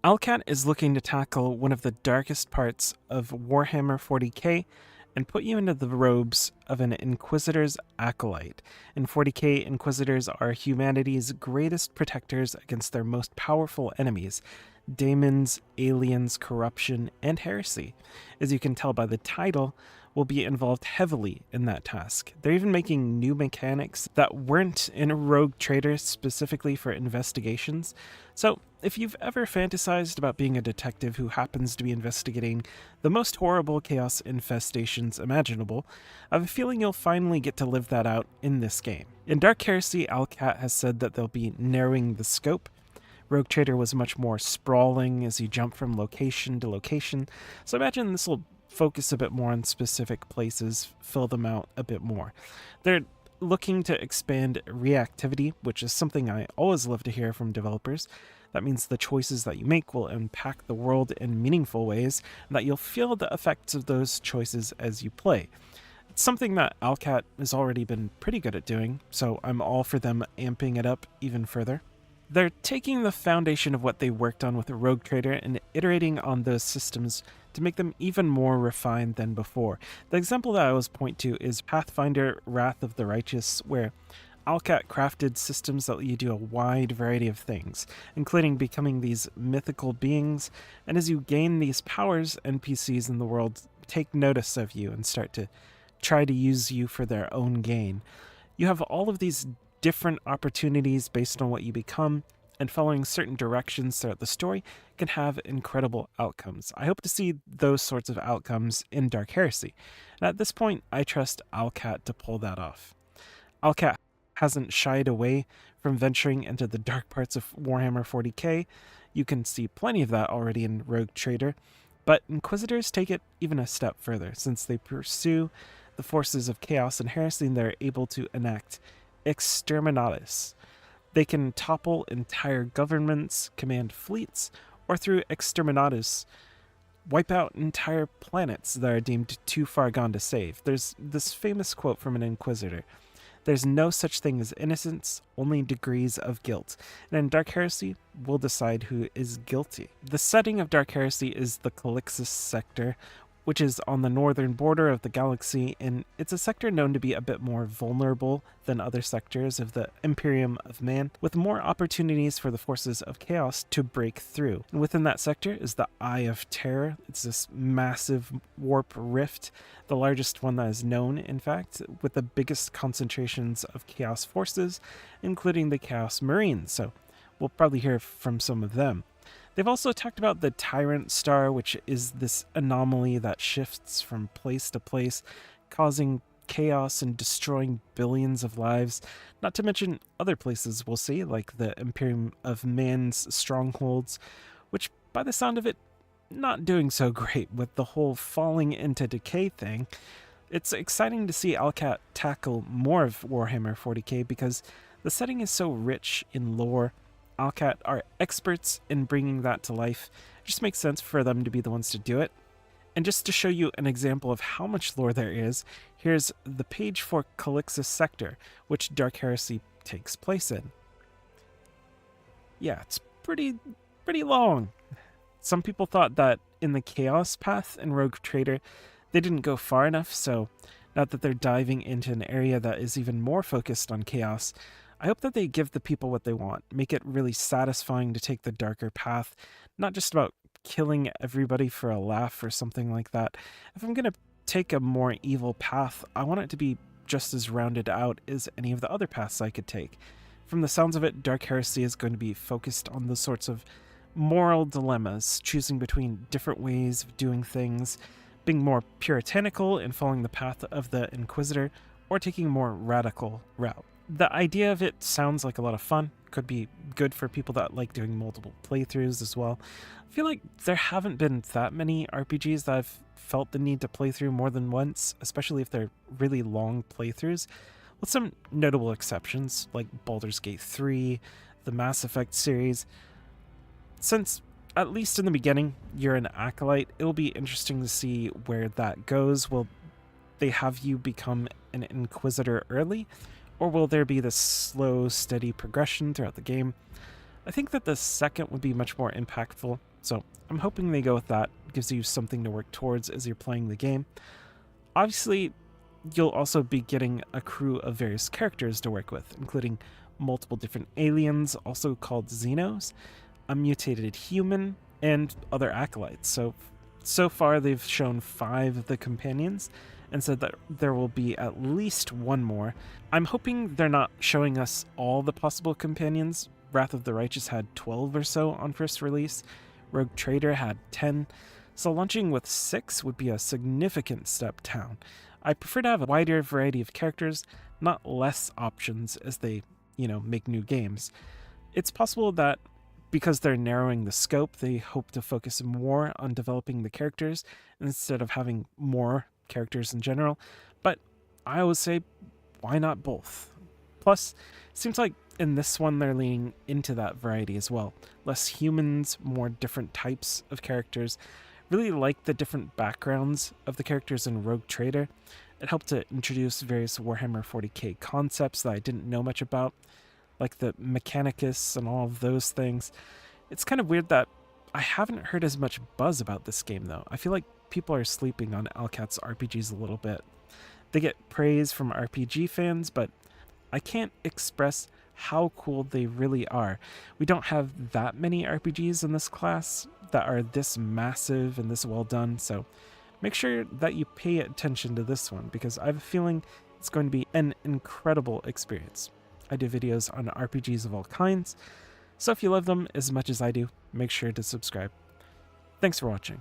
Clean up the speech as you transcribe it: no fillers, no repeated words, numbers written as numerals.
Owlcat is looking to tackle one of the darkest parts of Warhammer 40k and put you into the robes of an Inquisitor's acolyte. In 40k, Inquisitors are humanity's greatest protectors against their most powerful enemies, daemons, aliens, corruption, and heresy. As you can tell by the title, will be involved heavily in that task. They're even making new mechanics that weren't in Rogue Trader specifically for investigations. So, if you've ever fantasized about being a detective who happens to be investigating the most horrible chaos infestations imaginable, I have a feeling you'll finally get to live that out in this game. In Dark Heresy, Owlcat has said that they'll be narrowing the scope. Rogue Trader was much more sprawling as you jump from location to location, so imagine this will focus a bit more on specific places, fill them out a bit more. They're looking to expand reactivity, which is something I always love to hear from developers. That means the choices that you make will impact the world in meaningful ways, and that you'll feel the effects of those choices as you play. It's something that Owlcat has already been pretty good at doing, so I'm all for them amping it up even further. They're taking the foundation of what they worked on with Rogue Trader and iterating on those systems to make them even more refined than before. The example that I always point to is Pathfinder Wrath of the Righteous, where Owlcat crafted systems that let you do a wide variety of things, including becoming these mythical beings, and as you gain these powers, NPCs in the world take notice of you and start to try to use you for their own gain. You have all of these different opportunities based on what you become, and following certain directions throughout the story can have incredible outcomes. I hope to see those sorts of outcomes in Dark Heresy, and at this point, I trust Owlcat to pull that off. Owlcat hasn't shied away from venturing into the dark parts of Warhammer 40k. You can see plenty of that already in Rogue Trader, but Inquisitors take it even a step further, since they pursue the forces of chaos and heresy, and they're able to enact exterminatus. They can topple entire governments, command fleets, or through exterminatus, wipe out entire planets that are deemed too far gone to save. There's this famous quote from an Inquisitor: "There's no such thing as innocence, only degrees of guilt." And in Dark Heresy, we'll decide who is guilty. The setting of Dark Heresy is the Calixis sector, which is on the northern border of the galaxy, and it's a sector known to be a bit more vulnerable than other sectors of the Imperium of Man, with more opportunities for the forces of chaos to break through. And within that sector is the Eye of Terror. It's this massive warp rift, the largest one that is known, in fact, with the biggest concentrations of chaos forces, including the Chaos Marines, so we'll probably hear from some of them. They've also talked about the Tyrant Star, which is this anomaly that shifts from place to place, causing chaos and destroying billions of lives, not to mention other places we'll see, like the Imperium of Man's strongholds, which, by the sound of it, not doing so great with the whole falling into decay thing. It's exciting to see Owlcat tackle more of Warhammer 40k because the setting is so rich in lore. Owlcat are experts in bringing that to life. It just makes sense for them to be the ones to do it. And just to show you an example of how much lore there is, here's the page for Calixis Sector, which Dark Heresy takes place in. Yeah, it's pretty long. Some people thought that in the Chaos Path in Rogue Trader, they didn't go far enough, so now that they're diving into an area that is even more focused on chaos, I hope that they give the people what they want, make it really satisfying to take the darker path, not just about killing everybody for a laugh or something like that. If I'm going to take a more evil path, I want it to be just as rounded out as any of the other paths I could take. From the sounds of it, Dark Heresy is going to be focused on those sorts of moral dilemmas, choosing between different ways of doing things, being more puritanical and following the path of the Inquisitor, or taking a more radical route. The idea of it sounds like a lot of fun. Could be good for people that like doing multiple playthroughs as well. I feel like there haven't been that many RPGs that I've felt the need to play through more than once, especially if they're really long playthroughs, with some notable exceptions like Baldur's Gate 3, the Mass Effect series. Since, at least in the beginning, you're an acolyte, it'll be interesting to see where that goes. Will they have you become an Inquisitor early? Or will there be this slow, steady progression throughout the game? I think that the second would be much more impactful. So I'm hoping they go with that. It gives you something to work towards as you're playing the game. Obviously, you'll also be getting a crew of various characters to work with, including multiple different aliens, also called Xenos, a mutated human, and other acolytes. So far they've shown 5 of the companions and said that there will be at least one more. I'm hoping they're not showing us all the possible companions. Wrath of the Righteous had 12 or so on first release. Rogue Trader had 10. So launching with 6 would be a significant step down. I prefer to have a wider variety of characters, not less options as they, make new games. It's possible that because they're narrowing the scope, they hope to focus more on developing the characters instead of having more characters in general. But I always say, why not both? Plus, it seems like in this one they're leaning into that variety as well. Less humans, more different types of characters. Really like the different backgrounds of the characters in Rogue Trader. It helped to introduce various Warhammer 40k concepts that I didn't know much about, like the Mechanicus and all of those things. It's kind of weird that I haven't heard as much buzz about this game, though. I feel like people are sleeping on Owlcat's RPGs a little bit. They get praise from RPG fans, but I can't express how cool they really are. We don't have that many RPGs in this class that are this massive and this well done, so make sure that you pay attention to this one, because I have a feeling it's going to be an incredible experience. I do videos on RPGs of all kinds, so if you love them as much as I do, make sure to subscribe. Thanks for watching.